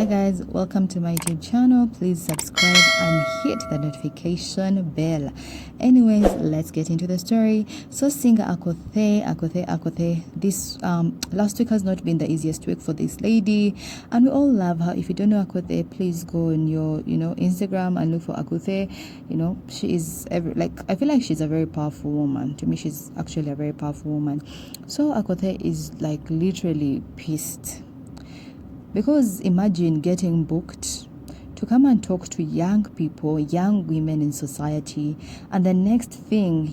Hi guys, welcome to my YouTube channel. Please subscribe and hit the notification bell. Anyways, let's get into the story. So singer Akothee, this last week has not been the easiest week for this lady, and we all love her. If you don't know Akothee, please go on your Instagram and look for Akothee. She is I feel like she's a very powerful woman. To me, she's actually a very powerful woman. So Akothee is like literally pissed. Because imagine getting booked to come and talk to young people, young women in society, and the next thing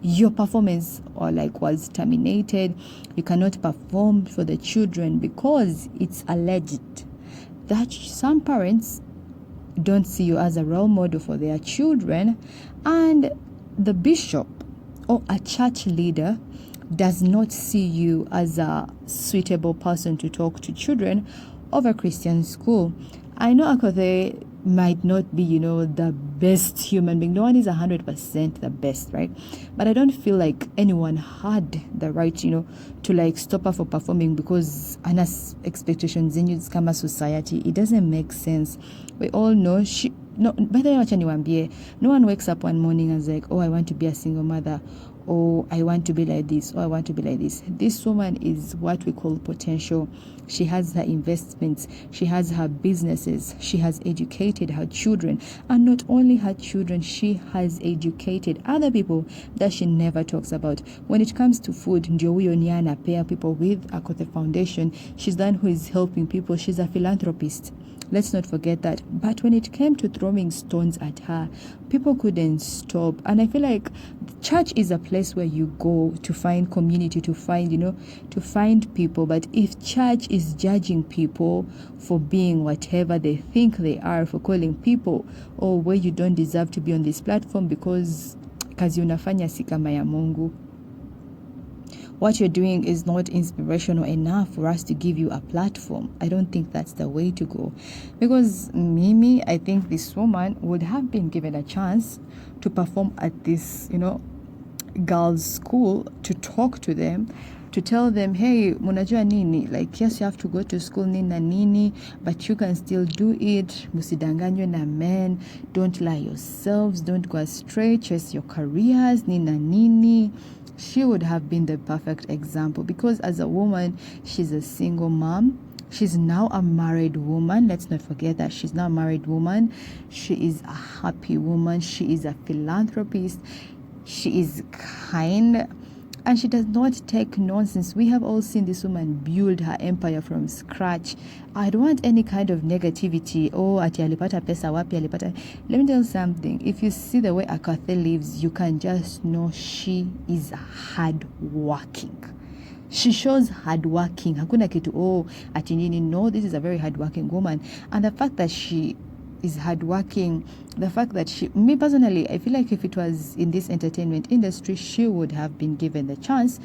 your performance was terminated. You cannot perform for the children because it's alleged that some parents don't see you as a role model for their children, and the bishop or a church leader does not see you as a suitable person to talk to children of a Christian school. I know Akothee might not be, the best human being. No one is 100% the best, right? But I don't feel like anyone had the right, to stop her for performing because Anna's expectations in come as society. It doesn't make sense. We all know by the way, no one wakes up one morning and is like, oh, I want to be a single mother. Oh, I want to be like this, or I want to be like this. This woman is what we call potential. She has her investments, she has her businesses, she has educated her children, and not only her children, she has educated other people that she never talks about. When it comes to food, ndio huyo ni anapea people with Akothee Foundation. She's the one who is helping people. She's a philanthropist. Let's not forget that. But when it came to throwing stones at her, people couldn't stop. And I feel like church is a place where you go to find community, to find people. But if church is judging people for being whatever they think they are, for calling people, or where you don't deserve to be on this platform because kazi unafanya si kama ya Mungu, what you're doing is not inspirational enough for us to give you a platform. I don't think that's the way to go. Because I think this woman would have been given a chance to perform at this, girls' school, to talk to them, to tell them, hey, munajua nini? Yes, you have to go to school nini nini, but you can still do it. Musidanganywe na men. Don't lie yourselves. Don't go astray. Chase your careers. Nina nini. She would have been the perfect example because as a woman, she's a single mom. She's now a married woman. Let's not forget that she's now a married woman. She is a happy woman. She is a philanthropist. She is kind. And she does not take nonsense. We have all seen this woman build her empire from scratch. I don't want any kind of negativity. Oh, ati alipata pesa wapi alipata. Let me tell you something. If you see the way Akothee lives, you can just know she is hardworking. She shows hardworking. Hakuna kitu, ati nini. No, this is a very hardworking woman. And the fact that she is hardworking, the fact that me personally, I feel like if it was in this entertainment industry, she would have been given the chance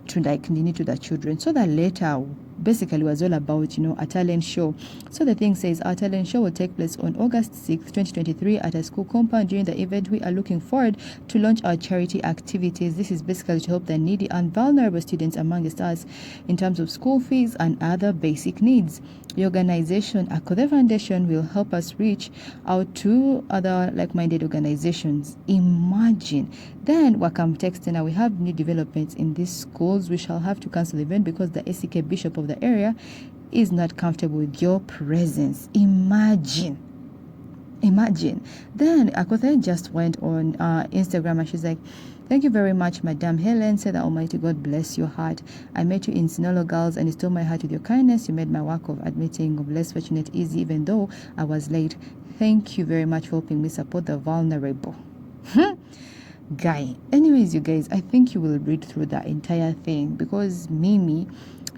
to nini to the children. So that later basically was all about, a talent show. So the thing says our talent show will take place on August 6th, 2023 at a school compound. During the event, we are looking forward to launch our charity activities. This is basically to help the needy and vulnerable students amongst us in terms of school fees and other basic needs. The organization, Akothee Foundation, will help us reach out to other like-minded organizations. Imagine. Then Wakam texting, we have new developments in these schools. We shall have to cancel the event because the ACK bishop of the area is not comfortable with your presence. Imagine. Then Akothee just went on Instagram and she's like, thank you very much, Madam Helen. Said that Almighty God bless your heart. I met you in Sinolo Girls and you stole my heart with your kindness. You made my work of admitting of less fortunate easy, even though I was late. Thank you very much for helping me support the vulnerable. Guy. Anyways, you guys, I think you will read through the entire thing because Mimi,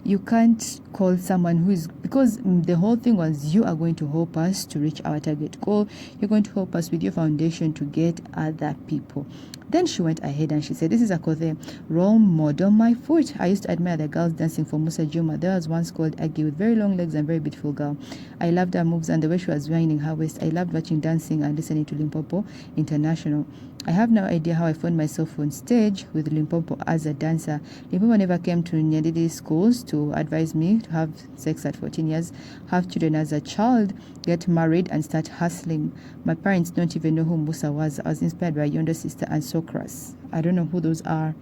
you can't call someone who is, because the whole thing was you are going to help us to reach our target goal. You're going to help us with your foundation to get other people. Then she went ahead and she said, this is Akothee, role model my foot. I used to admire the girls dancing for Musa Juma. There was once called Aggie with very long legs and very beautiful girl. I loved her moves and the way she was winding her waist. I loved watching dancing and listening to Limpopo International. I have no idea how I found myself on stage with Limpopo as a dancer. Limpopo never came to Nyadidi schools to advise me to have sex at 14 years, have children as a child, get married and start hustling. My parents don't even know who Musa was. I was inspired by Yondo Sister and Sokras. I don't know who those are.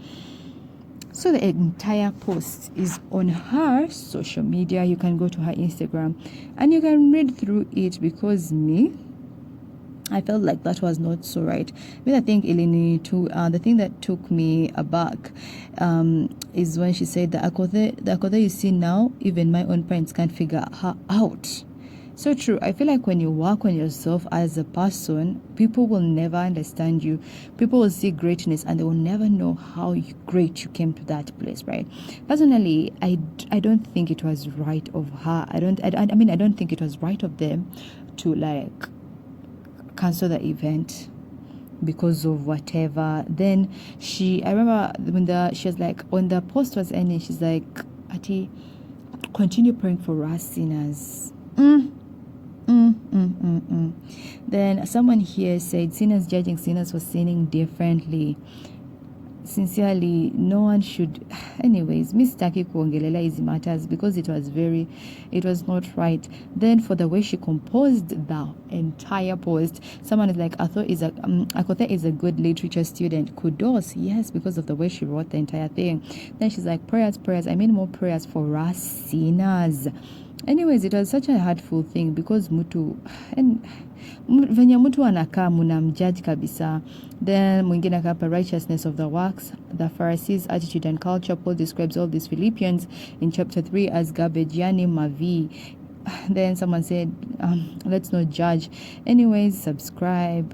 So the entire post is on her social media. You can go to her Instagram and you can read through it, because I felt like that was not so right. But I think Eleni too. The thing that took me aback is when she said the Akothee you see now, even my own parents can't figure her out. So true. I feel like when you work on yourself as a person, people will never understand you. People will see greatness and they will never know how great you came to that place, right? Personally, I don't think it was right of her. I don't think it was right of them to like cancel the event because of whatever. Then I remember when she was like, when the post was ending, she's like, Ati, continue praying for us sinners. Then someone here said, sinners judging sinners for sinning differently. Sincerely, no one should. Anyways, mistaki kuongelela hizi matters because it was not right. Then for the way she composed the entire post, someone is like, Akothee is a good literature student. Kudos, yes, because of the way she wrote the entire thing. Then she's like, prayers, I mean more prayers for us sinners. Anyways, it was such a hurtful thing because venye mtu anakaa mnamjudge kabisa. Then mwingine akapa righteousness of the works, the Pharisees' attitude and culture. Paul describes all these Philippians in chapter 3 as garbage, yani mavi. Then someone said, let's not judge. Anyways, subscribe.